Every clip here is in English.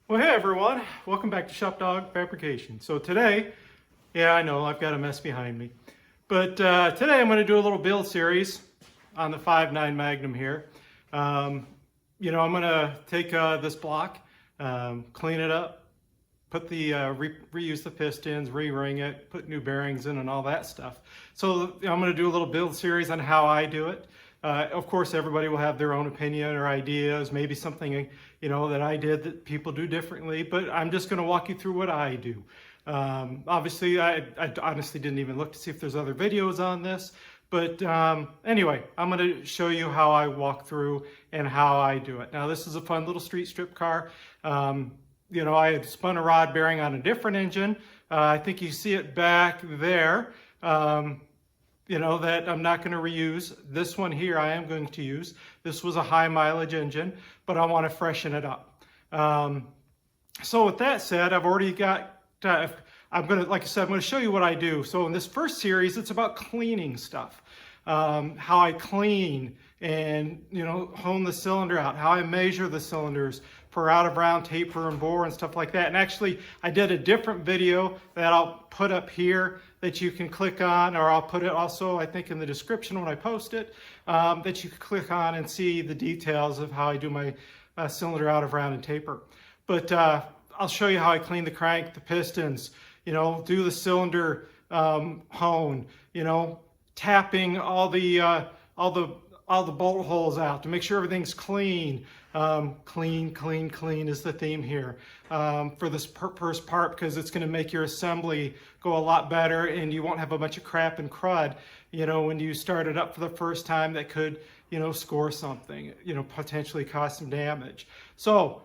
Well, hey everyone, welcome back to Shop Dog Fabrication. So today, yeah, I know I've got a mess behind me, but today I'm going to do a little build series on the 5.9 Magnum here. I'm going to take this block, clean it up, put the reuse the pistons, re-ring it, put new bearings in, and all that stuff. So I'm going to do a little build series on how I do it. Of course, everybody will have their own opinion or ideas, maybe something that I did that people do differently, but I'm just going to walk you through what I do. Obviously, I honestly didn't even look to see if there's other videos on this, but anyway, I'm going to show you how I walk through and how I do it. Now, this is a fun little street strip car. I had spun a rod bearing on a different engine. I think you see it back there. That I'm not going to reuse. This one here I am going to use. This was a high mileage engine, but I want to freshen it up. So with that said, I've already got, like I said, I'm going to show you what I do. So in this first series, it's about cleaning stuff. How I clean and, hone the cylinder out, how I measure the cylinders for out of round taper and bore and stuff like that. And actually, I did a different video that I'll put up here that you can click on, or I'll put it also, I think, in the description when I post it, that you can click on and see the details of how I do my cylinder out of round and taper. But I'll show you how I clean the crank, the pistons, do the cylinder hone, tapping all the bolt holes out to make sure everything's clean. Clean is the theme here for this first part, because it's going to make your assembly go a lot better, and you won't have a bunch of crap and crud, when you start it up for the first time that could, score something, potentially cause some damage. So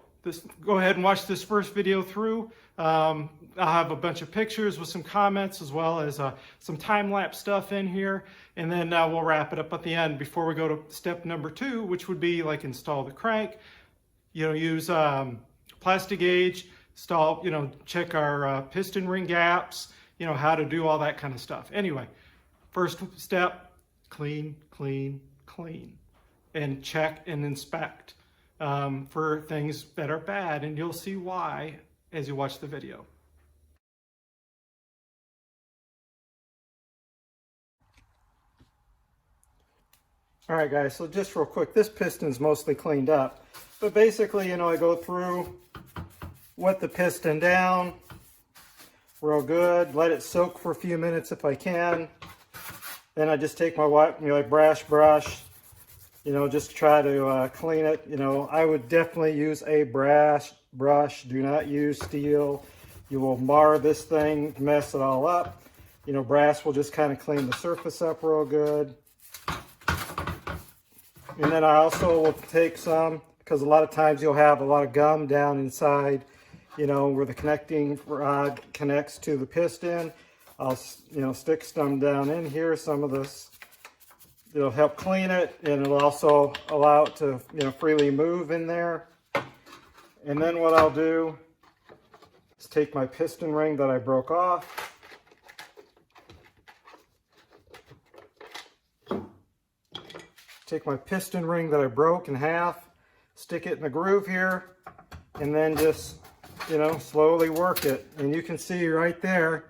go ahead and watch this first video through. I'll have a bunch of pictures with some comments, as well as some time-lapse stuff in here, and then we'll wrap it up at the end before we go to step number 2, which would be like install the crank, use plastic gauge, check our piston ring gaps, how to do all that kind of stuff. Anyway, first step, clean, and check and inspect for things that are bad, and you'll see why as you watch the video. All right, guys, so just real quick, this piston's mostly cleaned up, but basically, I go through, wet the piston down real good, let it soak for a few minutes if I can. Then I just take my brass brush, just try to clean it. I would definitely use a brass brush. Do not use steel. You will mar this thing, mess it all up. Brass will just kind of clean the surface up real good. And then I also will take some, because a lot of times you'll have a lot of gum down inside, where the connecting rod connects to the piston. I'll, stick some down in here, some of this. It'll help clean it, and it'll also allow it to, freely move in there. And then what I'll do is take my piston ring that I broke off. Take my piston ring that I broke in half, stick it in the groove here, and then just, slowly work it. And you can see right there,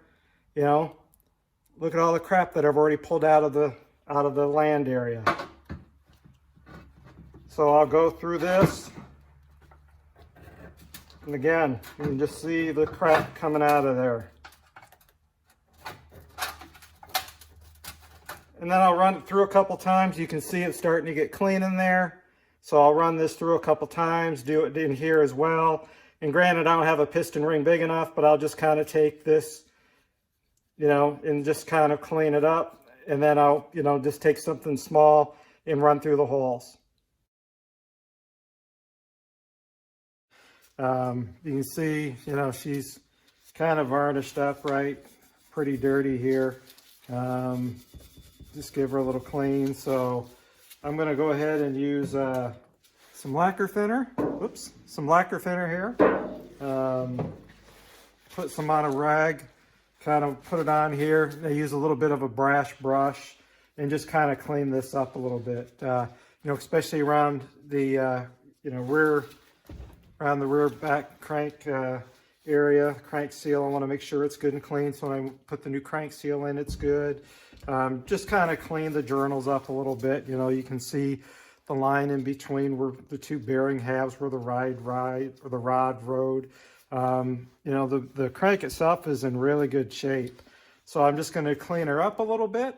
look at all the crap that I've already pulled out of the land area. So I'll go through this, and again, you can just see the crap coming out of there. And then I'll run it through a couple times. You can see it starting to get clean in there. So I'll run this through a couple times, do it in here as well. And granted, I don't have a piston ring big enough, but I'll just kind of take this, and just kind of clean it up. And then I'll, just take something small and run through the holes. You can see, she's kind of varnished up, right? Pretty dirty here. Just give her a little clean. So I'm going to go ahead and use some lacquer thinner. Whoops, some lacquer thinner here. Put some on a rag, kind of put it on here. I use a little bit of a brass brush and just kind of clean this up a little bit. Especially around the rear around the rear back crank area, crank seal. I want to make sure it's good and clean, so when I put the new crank seal in, it's good. Just kind of clean the journals up a little bit. You know, you can see the line in between where the two bearing halves where the rod rode. You know, the crank itself is in really good shape. So I'm just going to clean her up a little bit.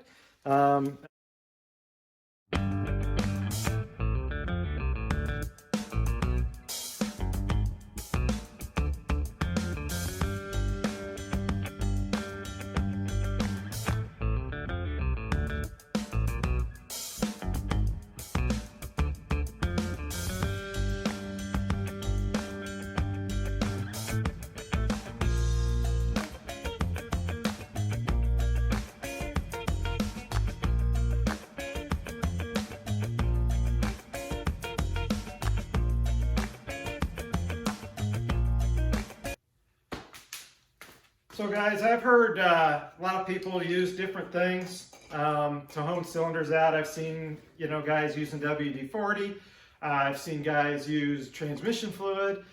So guys, I've heard a lot of people use different things to hone cylinders out. I've seen, you know, guys using WD-40. I've seen guys use transmission fluid.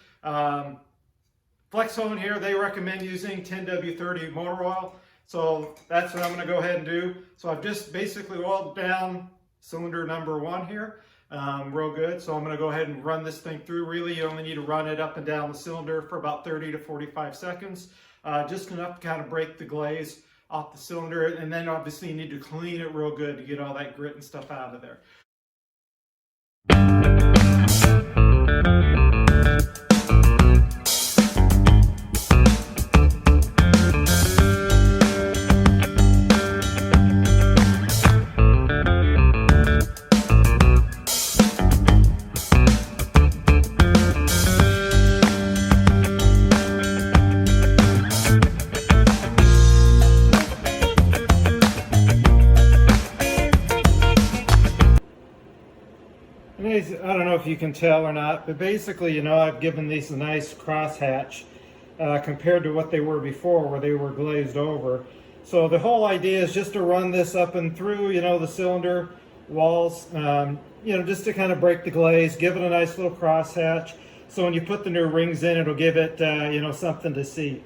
Flex Hone here, they recommend using 10W30 motor oil. So that's what I'm going to go ahead and do. So I've just basically oiled down cylinder number 1 here. Real good. So I'm going to go ahead and run this thing through. Really, you only need to run it up and down the cylinder for about 30 to 45 seconds. Just enough to kind of break the glaze off the cylinder, and then obviously you need to clean it real good to get all that grit and stuff out of there. I don't know if you can tell or not, but basically, you know, I've given these a nice crosshatch compared to what they were before, where they were glazed over. So the whole idea is just to run this up and through, you know, the cylinder walls, you know, just to kind of break the glaze, give it a nice little crosshatch. So when you put the new rings in, it'll give it, you know, something to seat.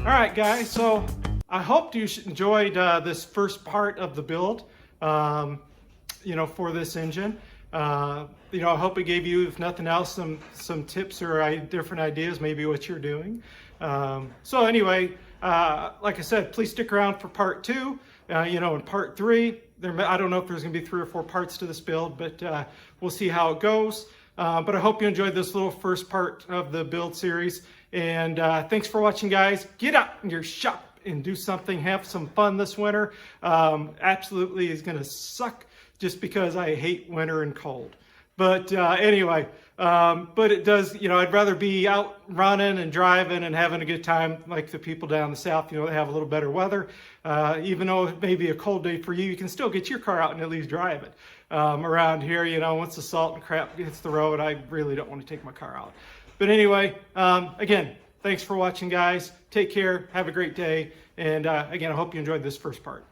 All right, guys, so I hope you enjoyed this first part of the build, you know, for this engine. You know, I hope it gave you, if nothing else, some tips or different ideas, maybe what you're doing. So anyway, like I said, please stick around for part 2. You know, in part 3, I don't know if there's going to be 3 or 4 parts to this build, but we'll see how it goes. But I hope you enjoyed this little first part of the build series. And thanks for watching, guys. Get out in your shop and do something. Have some fun this winter. Absolutely is going to suck just because I hate winter and cold. But anyway, but it does, you know, I'd rather be out running and driving and having a good time like the people down the south, you know, they have a little better weather. Even though it may be a cold day for you, you can still get your car out and at least drive it. Around here, you know, once the salt and crap hits the road, I really don't want to take my car out. But anyway, again, thanks for watching, guys. Take care. Have a great day. And again, I hope you enjoyed this first part.